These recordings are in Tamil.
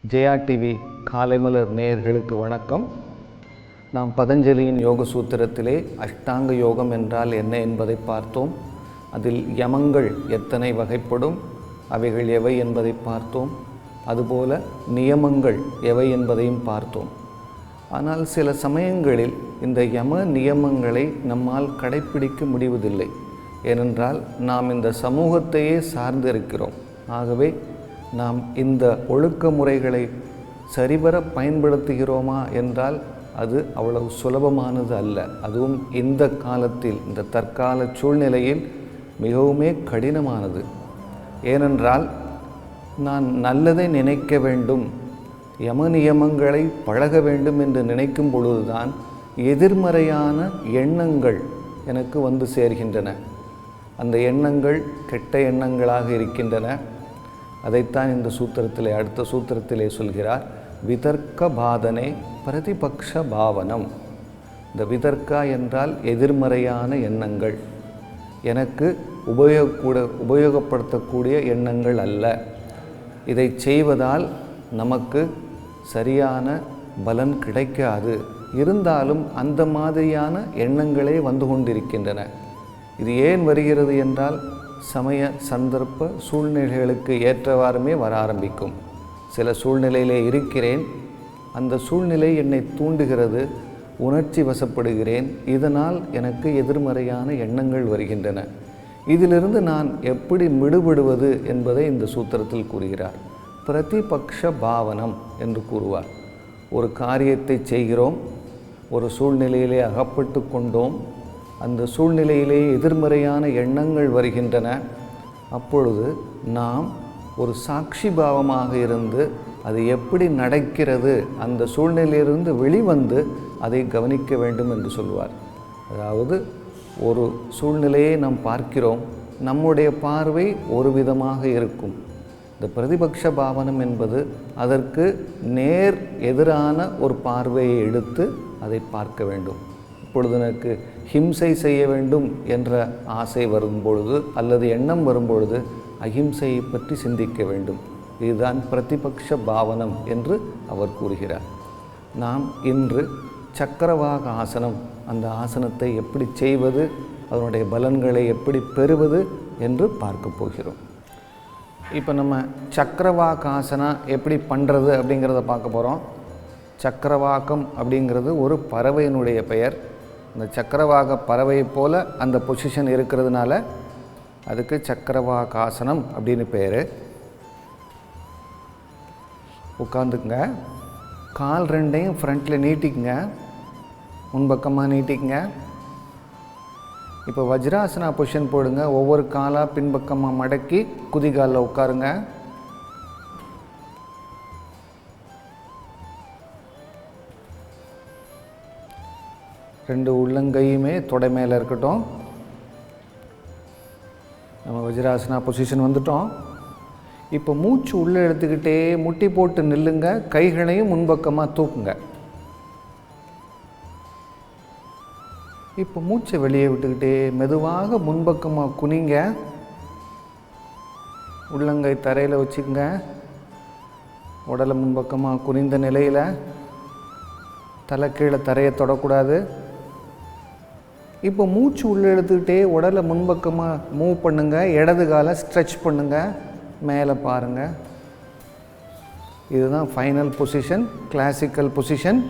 ஜெயா டிவி காலைமலர் நேயர்களுக்கு வணக்கம். நாம் பதஞ்சலியின் யோக சூத்திரத்திலே அஷ்டாங்க யோகம் என்றால் என்ன என்பதை பார்த்தோம். அதில் யமங்கள் எத்தனை வகைப்படும், அவைகள் எவை என்பதை பார்த்தோம். அதுபோல நியமங்கள் எவை என்பதையும் பார்த்தோம். ஆனால் சில சமயங்களில் இந்த யம நியமங்களை நம்மால் கடைப்பிடிக்க முடிவதில்லை. ஏனென்றால் நாம் இந்த சமூகத்தையே சார்ந்திருக்கிறோம். ஆகவே நாம் இந்த ஒழுக்க முறைகளை சரிவர பயன்படுத்துகிறோமா என்றால் அது அவ்வளவு சுலபமானது அல்ல. அதுவும் இந்த காலத்தில், இந்த தற்கால சூழ்நிலையில் மிகவுமே கடினமானது. ஏனென்றால் நான் நல்லதை நினைக்க வேண்டும், யம நியமங்களை பழக வேண்டும் என்று நினைக்கும் பொழுதுதான் எதிர்மறையான எண்ணங்கள் எனக்கு வந்து சேர்கின்றன. அந்த எண்ணங்கள் கெட்ட எண்ணங்களாக இருக்கின்றன. அதைத்தான் இந்த சூத்திரத்திலே, அடுத்த சூத்திரத்திலே சொல்கிறார். விதர்க்க பாதனே பிரதிபக்ஷ பாவனம். இந்த விதர்க்கா என்றால் எதிர்மறையான எண்ணங்கள், எனக்கு உபயோகப்படுத்தக்கூடிய எண்ணங்கள் அல்ல. இதை செய்வதால் நமக்கு சரியான பலன் கிடைக்காது. இருந்தாலும் அந்த மாதிரியான எண்ணங்களே வந்து கொண்டிருக்கின்றன. இது ஏன் வருகிறது என்றால் சமய சந்தர்ப்ப சூழ்நிலைகளுக்கு ஏற்றவாறுமே வர ஆரம்பிக்கும். சில சூழ்நிலையிலே இருக்கிறேன், அந்த சூழ்நிலை என்னை தூண்டுகிறது, உணர்ச்சி வசப்படுகிறேன், இதனால் எனக்கு எதிர்மறையான எண்ணங்கள் வருகின்றன. இதிலிருந்து நான் எப்படி விடுபடுவது என்பதை இந்த சூத்திரத்தில் கூறுகிறார். பிரதிபக்ஷ பாவனம் என்று கூறுவார். ஒரு காரியத்தை செய்கிறோம், ஒரு சூழ்நிலையிலே அகப்பட்டு கொண்டோம், அந்த சூழ்நிலையிலே எதிர்மறையான எண்ணங்கள் வருகின்றன. அப்பொழுது நாம் ஒரு சாட்சி பாவமாக இருந்து அது எப்படி நடக்கிறது, அந்த சூழ்நிலையிலிருந்து வெளிவந்து அதை கவனிக்க வேண்டும் என்று சொல்வார். அதாவது ஒரு சூழ்நிலையை நாம் பார்க்கிறோம், நம்முடைய பார்வை ஒரு விதமாக இருக்கும். இந்த பிரதிபக்ஷ பாவனம் என்பது அதற்கு நேர் எதிரான ஒரு பார்வையை எடுத்து அதை பார்க்க வேண்டும். இப்பொழுது எனக்கு ஹிம்சை செய்ய வேண்டும் என்ற ஆசை வரும்பொழுது அல்லது எண்ணம் வரும்பொழுது அஹிம்சையை பற்றி சிந்திக்க வேண்டும். இதுதான் பிரதிபக்ஷ பாவனம் என்று அவர் கூறுகிறார். நாம் இன்று சக்கரவாக ஆசனம், அந்த ஆசனத்தை எப்படி செய்வது, அதனுடைய பலன்களை எப்படி பெறுவது என்று பார்க்க போகிறோம். இப்போ நம்ம சக்கரவாக ஆசனா எப்படி பண்ணுறது அப்படிங்கிறத பார்க்க போகிறோம். சக்கரவாக்கம் அப்படிங்கிறது ஒரு பறவையினுடைய பெயர். அந்த சக்கரவாக பறவை போல் அந்த பொசிஷன் இருக்கிறதுனால அதுக்கு சக்கரவாகாசனம் அப்படின்னு பேர். உட்காந்துக்குங்க, கால் ரெண்டையும் ஃப்ரண்ட்டில் நீட்டிக்குங்க, முன்பக்கமாக நீட்டிக்குங்க. இப்போ வஜ்ராசனா பொசிஷன் போடுங்க. ஒவ்வொரு காலாக பின்பக்கமாக மடக்கி குதிகாலில் உட்காருங்க. ரெண்டு உள்ளங்கையுமே தொடை மேலே இருக்கட்டும். நம்ம வஜ்ராசனா பொசிஷன் வந்துட்டோம். இப்போ மூச்சு உள்ளே எடுத்துக்கிட்டே முட்டி போட்டு நில்லுங்க. கைகளையும் முன்பக்கமாக தூக்குங்க. இப்போ மூச்சை வெளியே விட்டுக்கிட்டே மெதுவாக முன்பக்கமாக குனிங்க. உள்ளங்கை தரையில் வச்சுக்கோங்க. உடலை முன்பக்கமாக குனிந்த நிலையில், தலை கீழே தரையை தொடக்கூடாது. இப்போ மூச்சு உள்ளே எடுத்துக்கிட்டே உடலை முன்பக்கமாக மூவ் பண்ணுங்கள். இடது காலை ஸ்ட்ரெச் பண்ணுங்கள், மேலே பாருங்கள். இதுதான் ஃபைனல் பொசிஷன், கிளாசிக்கல் பொசிஷன்.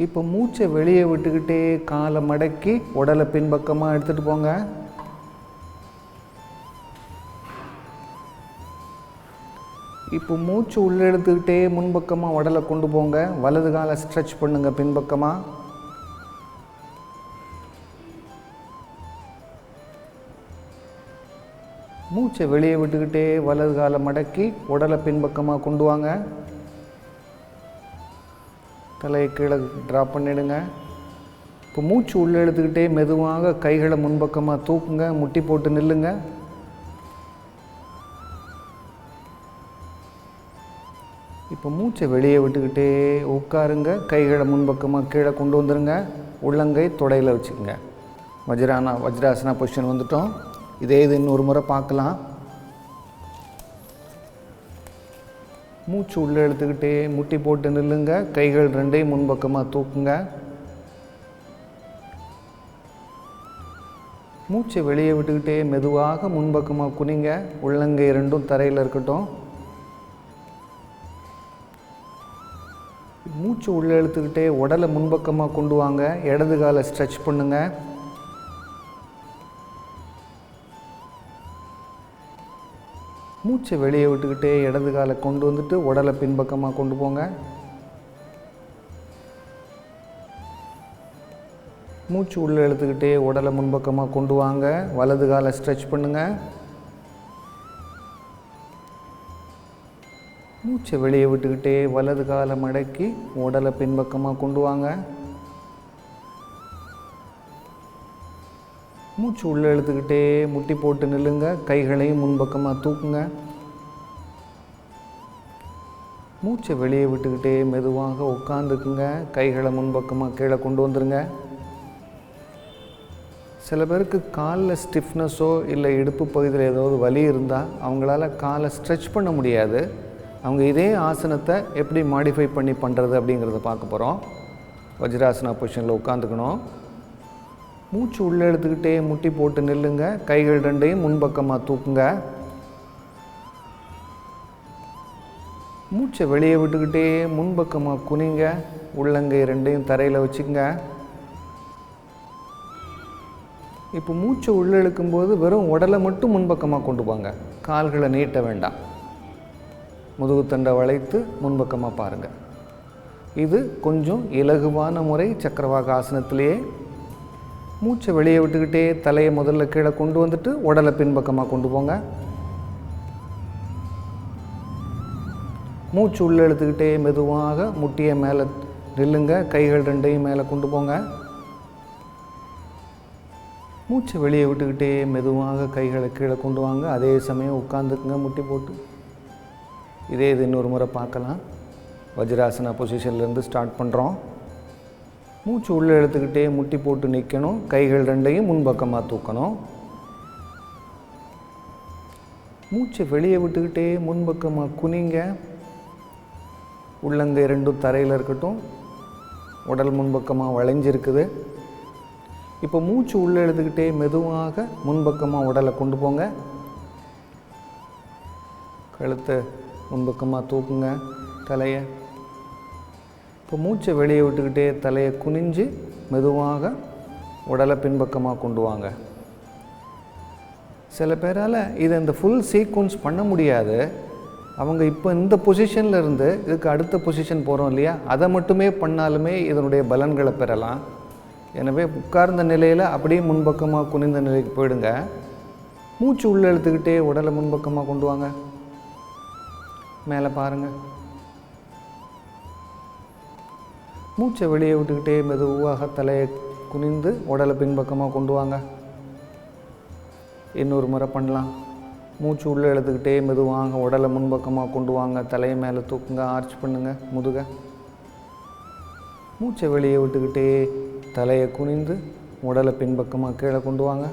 இப்போ மூச்சை வெளியே விட்டுக்கிட்டே காலை மடக்கி உடலை பின்பக்கமாக எடுத்துகிட்டு போங்க. இப்போ மூச்சு உள்ளே எடுத்துக்கிட்டே முன்பக்கமாக உடலை கொண்டு போங்க. வலது காலை ஸ்ட்ரெச் பண்ணுங்கள் பின்பக்கமாக. மூச்சை வெளியே விட்டுக்கிட்டே வலது காலை மடக்கி உடலை பின்பக்கமாக கொண்டு வாங்க. தலையை கீழே ட்ராப் பண்ணிடுங்க. இப்போ மூச்சு உள்ளே எடுத்துக்கிட்டே மெதுவாக கைகளை முன்பக்கமாக தூக்குங்க. முட்டி போட்டு நில்லுங்க. இப்போ மூச்சை வெளியே விட்டுக்கிட்டே உட்காருங்க. கைகளை முன்பக்கமாக கீழே கொண்டு வந்துடுங்க. உள்ளங்கை தொடையில் வச்சுக்கோங்க. வஜ்ராசனா பொசிஷன் வந்துட்டோம். இதே இது இன்னொரு முறை பார்க்கலாம். மூச்சு உள்ளே இழுத்துக்கிட்டே முட்டி போட்டு நில்லுங்க. கைகள் ரெண்டையும் முன்பக்கமாக தூக்குங்க. மூச்சை வெளியே விட்டுக்கிட்டே மெதுவாக முன்பக்கமாக குனிங்க. உள்ளங்கை ரெண்டும் தரையில் இருக்கட்டும். மூச்சு உள்ளே இழுத்துக்கிட்டே உடலை முன்பக்கமாக கொண்டு வாங்க. இடது காலை ஸ்ட்ரெச் பண்ணுங்க. மூச்சை வெளியே விட்டுக்கிட்டே இடது காலை கொண்டு வந்துட்டு உடலை பின்பக்கமாக கொண்டு போங்க. மூச்சு உள்ளே இழுத்துக்கிட்டே உடலை முன்பக்கமாக கொண்டு வாங்க. வலது காலை ஸ்ட்ரெச் பண்ணுங்க. மூச்சை வெளியே விட்டுக்கிட்டே வலது காலை மடக்கி உடலை பின்பக்கமாக கொண்டு வாங்க. மூச்சு உள்ளே இழுத்துக்கிட்டே முட்டி போட்டு நில்லுங்க. கைகளையும் முன்பக்கமாக தூக்குங்க. மூச்சை வெளியே விட்டுக்கிட்டே மெதுவாக உட்காந்துக்குங்க. கைகளை முன்பக்கமாக கீழே கொண்டு வந்துடுங்க. சில பேருக்கு காலில் ஸ்டிஃப்னஸோ இல்லை இடுப்பு பகுதியில் ஏதாவது வலி இருந்தால் அவங்களால காலை ஸ்ட்ரெச் பண்ண முடியாது. அவங்க இதே ஆசனத்தை எப்படி மாடிஃபை பண்ணி பண்ணுறது அப்படிங்கிறத பார்க்க போகிறோம். வஜ்ராசனா பொசிஷனில் உட்காந்துக்கணும். மூச்சு உள்ளே எடுத்துக்கிட்டே முட்டி போட்டு நில்லுங்க. கைகள் ரெண்டையும் முன்பக்கமாக தூக்குங்க. மூச்சை வெளியே விட்டுக்கிட்டே முன்பக்கமாக குனிங்க. உள்ளங்கை ரெண்டையும் தரையில் வச்சுக்கங்க. இப்போ மூச்சை உள்ளே இழுக்கும்போது வெறும் உடலை மட்டும் முன்பக்கமாக கொண்டு போங்க. கால்களை நீட்ட வேண்டாம். முதுகுத்தண்டை வளைத்து முன்பக்கமாக பாருங்கள். இது கொஞ்சம் இலகுவான முறை சக்கரவாக ஆசனத்திலேயே. மூச்சை வெளியே விட்டுக்கிட்டே தலையை முதல்ல கீழே கொண்டு வந்துட்டு உடலை பின்பக்கமாக கொண்டு போங்க. மூச்சு உள்ளே இழுத்துக்கிட்டே மெதுவாக முட்டியை மேலே நில்லுங்க. கைகள் ரெண்டையும் மேலே கொண்டு போங்க. மூச்சை வெளியே விட்டுக்கிட்டே மெதுவாக கைகளை கீழே கொண்டு வாங்க. அதே சமயம் உட்காந்துக்குங்க முட்டி போட்டு. இது இன்னொரு முறை பார்க்கலாம். வஜ்ராசனா பொசிஷன்லேருந்து ஸ்டார்ட் பண்ணுறோம். மூச்சு உள்ளே இழுத்துக்கிட்டே முட்டி போட்டு நிற்கணும். கைகள் ரெண்டையும் முன்பக்கமாக தூக்கணும். மூச்சை வெளியே விட்டுக்கிட்டே முன்பக்கமாக குனிங்க. உள்ளங்கை ரெண்டும் தரையில் இருக்கட்டும். உடல் முன்பக்கமாக வளைஞ்சிருக்குது. இப்போ மூச்சு உள்ளே இழுத்துக்கிட்டே மெதுவாக முன்பக்கமாக உடலை கொண்டு போங்க. கழுத்தை முன்பக்கமாக தூக்குங்க. தலையை இப்போ மூச்சை வெளியே விட்டுக்கிட்டே தலையை குனிஞ்சு மெதுவாக உடலை பின்பக்கமாக கொண்டு வாங்க. சில பேரால் இதை இந்த ஃபுல் சீக்வன்ஸ் பண்ண முடியாது. அவங்க இப்போ இந்த பொசிஷனில் இருந்து இதுக்கு அடுத்த பொசிஷன் போகிறோம் இல்லையா, அதை மட்டுமே பண்ணாலுமே இதனுடைய பலன்களை பெறலாம். எனவே உட்கார்ந்த நிலையில் அப்படியே முன்பக்கமாக குனிந்த நிலைக்கு போயிடுங்க. மூச்சு உள்ளே இழுத்துக்கிட்டே உடலை முன்பக்கமாக கொண்டு வாங்க. மேலே பாருங்கள். மூச்சை வெளியே விட்டுக்கிட்டே மெதுவாக தலையை குனிந்து உடலை பின்பக்கமாக கொண்டு வாங்க. இன்னொரு முறை பண்ணலாம். மூச்சு உள்ளே இழுத்துக்கிட்டே மெதுவாக உடலை முன்பக்கமாக கொண்டு வாங்க. தலையை மேலே தூக்குங்க. ஆர்ச் பண்ணுங்க முதுக. மூச்சை வெளியே விட்டுக்கிட்டே தலையை குனிந்து உடலை பின்பக்கமாக கீழே கொண்டு வாங்க.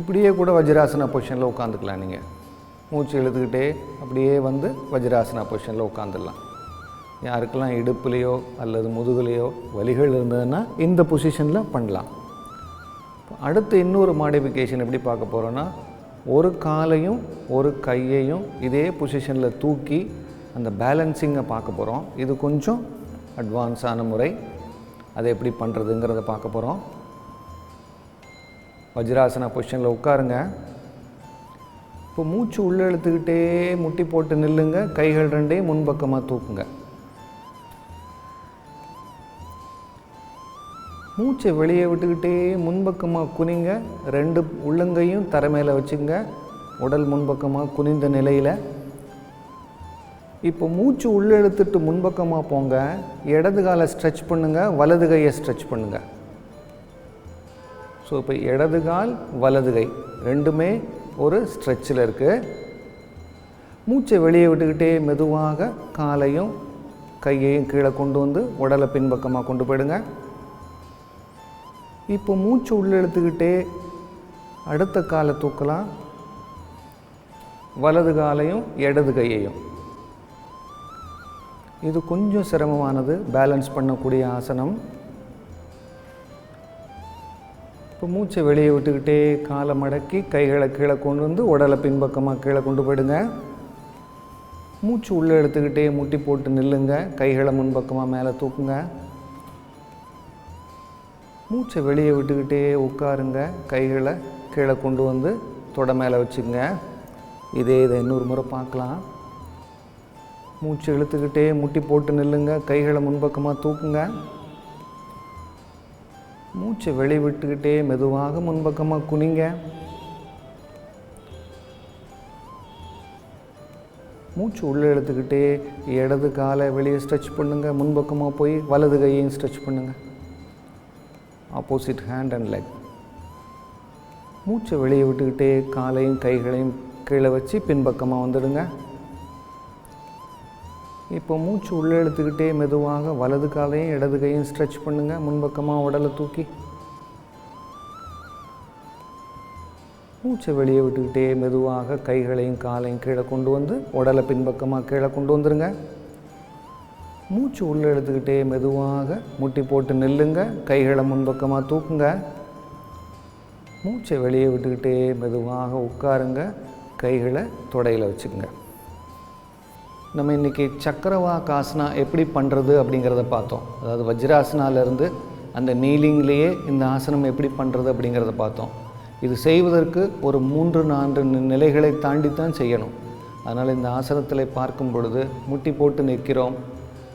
இப்படியே கூட வஜ்ராசனா பொசிஷனில் உட்காந்துக்கலாம். நீங்கள் மூச்சு இழுத்துக்கிட்டே அப்படியே வந்து வஜ்ராசனா பொசிஷனில் உட்காந்துடலாம். யாருக்கெல்லாம் இடுப்புலையோ அல்லது முதுகுலையோ வலிகள் இருந்ததுன்னா இந்த பொசிஷனில் பண்ணலாம். அடுத்து இன்னொரு மாடிஃபிகேஷன் எப்படி பார்க்க போகிறோன்னா, ஒரு காலையும் ஒரு கையையும் இதே பொசிஷனில் தூக்கி அந்த பேலன்சிங்கை பார்க்க போகிறோம். இது கொஞ்சம் அட்வான்ஸான முறை. அதை எப்படி பண்ணுறதுங்கிறத பார்க்க போகிறோம். வஜ்ராசனா பொசிஷனில் உட்காருங்க. இப்போ மூச்சு உள்ளே இழுத்துக்கிட்டே முட்டி போட்டு நில்லுங்க. கைகள் ரெண்டையும் முன்பக்கமாக தூக்குங்க. மூச்சை வெளியே விட்டுக்கிட்டே முன்பக்கமாக குனிங்க. ரெண்டு உள்ளங்கையும் தரை மேலே வச்சுங்க. உடல் முன்பக்கமாக குனிந்த நிலையில். இப்போ மூச்சு உள்ளே இழுத்துட்டு முன்பக்கமாக போங்க. இடது காலை ஸ்ட்ரெச் பண்ணுங்கள். வலது கையை ஸ்ட்ரெச் பண்ணுங்கள். ஸோ இப்போ இடது கால் வலது கை ரெண்டுமே ஒரு ஸ்ட்ரெச்சில் இருக்குது. மூச்சை வெளியே விட்டுக்கிட்டே மெதுவாக காலையும் கையையும் கீழே கொண்டு வந்து உடலை பின்பக்கமாக கொண்டு போயிடுங்க. இப்போ மூச்சு உள்ளே இழுத்துக்கிட்டே அடுத்த காலை தூக்கலாம். வலது காலையும் இடது கையையும். இது கொஞ்சம் சிரமமானது, பேலன்ஸ் பண்ணக்கூடிய ஆசனம். இப்போ மூச்சை வெளியே விட்டுக்கிட்டே காலை மடக்கி கைகளை கீழே கொண்டு வந்து உடலை பின்பக்கமாக கீழே கொண்டு போயிடுங்க. மூச்சு உள்ளே எடுத்துக்கிட்டே முட்டி போட்டு நில்லுங்க. கைகளை முன்பக்கமாக மேலே தூக்குங்க. மூச்சை வெளியே விட்டுக்கிட்டே உட்காருங்க. கைகளை கீழே கொண்டு வந்து தொடை மேலே வச்சுக்கோங்க. இதை இன்னொரு முறை பார்க்கலாம். மூச்சு இழுத்துக்கிட்டே முட்டி போட்டு நில்லுங்க. கைகளை முன்பக்கமாக தூக்குங்க. மூச்சை வெளியே விட்டுக்கிட்டே மெதுவாக முன்பக்கமாக குனிங்க. மூச்சு உள்ளே இழுத்துக்கிட்டே இடது காலை வெளியே ஸ்ட்ரெச் பண்ணுங்க. முன்பக்கமாக போய் வலது கையையும் ஸ்ட்ரெச் பண்ணுங்க. Opposite hand and leg. மூச்சை வெளியே விட்டுக்கிட்டே காலையும் கைகளையும் கீழே வச்சு பின்பக்கமாக வந்துடுங்க. இப்போ மூச்சு உள்ளே இழுத்துக்கிட்டே மெதுவாக வலது காலையும் இடது கையும் ஸ்ட்ரெச் பண்ணுங்கள். முன்பக்கமாக உடலை தூக்கி மூச்சை வெளியே விட்டுக்கிட்டே மெதுவாக கைகளையும் காலையும் கீழே கொண்டு வந்து உடலை பின்பக்கமாக கீழே கொண்டு வந்துடுங்க. மூச்சு உள்ளே இழுத்துக்கிட்டே மெதுவாக முட்டி போட்டு நில்லுங்க. கைகளை முன்பக்கமாக தூக்குங்க. மூச்சை வெளியே விட்டுக்கிட்டே மெதுவாக உட்காருங்க. கைகளை தொடையில் வச்சுக்கோங்க. நம்ம இன்றைக்கி சக்கரவாகாசனா எப்படி பண்ணுறது அப்படிங்கிறத பார்த்தோம். அதாவது வஜ்ராசனாலேருந்து அந்த நீலிங்லேயே இந்த ஆசனம் எப்படி பண்ணுறது அப்படிங்கிறத பார்த்தோம். இது செய்வதற்கு ஒரு 3-4 நிலைகளை தாண்டி தான் செய்யணும். அதனால் இந்த ஆசனத்தில் பார்க்கும் பொழுது முட்டி போட்டு நிற்கிறோம்,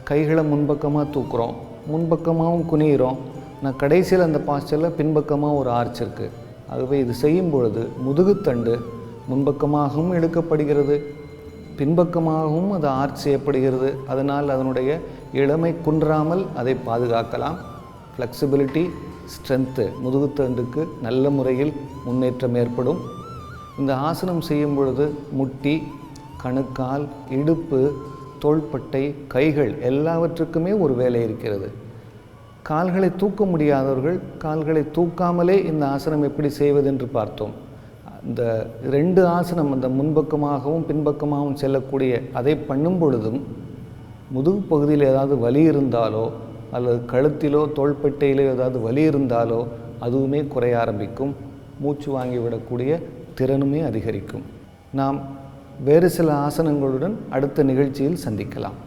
கைகளை முன்பக்கமாக தூக்குறோம், முன்பக்கமாகவும் குனிகிறோம். நான் கடைசியில் அந்த பாஸ்டரில் பின்பக்கமாக ஒரு ஆர்ச் இருக்குது. ஆகவே இது செய்யும் பொழுது முதுகுத்தண்டு முன்பக்கமாகவும் எடுக்கப்படுகிறது, பின்பக்கமாகவும் அது ஆர்ச் செய்யப்படுகிறது. அதனால் அதனுடைய இளமை குன்றாமல் அதை பாதுகாக்கலாம். ஃப்ளெக்சிபிலிட்டி, ஸ்ட்ரென்த்து, முதுகுத்தண்டுக்கு நல்ல முறையில் முன்னேற்றம் ஏற்படும். இந்த ஆசனம் செய்யும் பொழுது முட்டி, கணுக்கால், இடுப்பு, தோள்பட்டை, கைகள் எல்லாவற்றுக்குமே ஒரு வேலை இருக்கிறது. கால்களை தூக்க முடியாதவர்கள் கால்களை தூக்காமலே இந்த ஆசனம் எப்படி செய்வது என்று பார்த்தோம். இந்த 2 ஆசனம், அந்த முன்பக்கமாகவும் பின்பக்கமாகவும் செல்லக்கூடிய அதை பண்ணும் பொழுதும் முதுகு பகுதியில் ஏதாவது வலி இருந்தாலோ அல்லது கழுத்திலோ தோள்பட்டையிலோ ஏதாவது வலி இருந்தாலோ அதுவுமே குறைய ஆரம்பிக்கும். மூச்சு வாங்கி விடக்கூடிய திறனுமே அதிகரிக்கும். நாம் வேறு சில ஆசனங்களுடன் அடுத்த நிகழ்ச்சியில் சந்திக்கலாம்.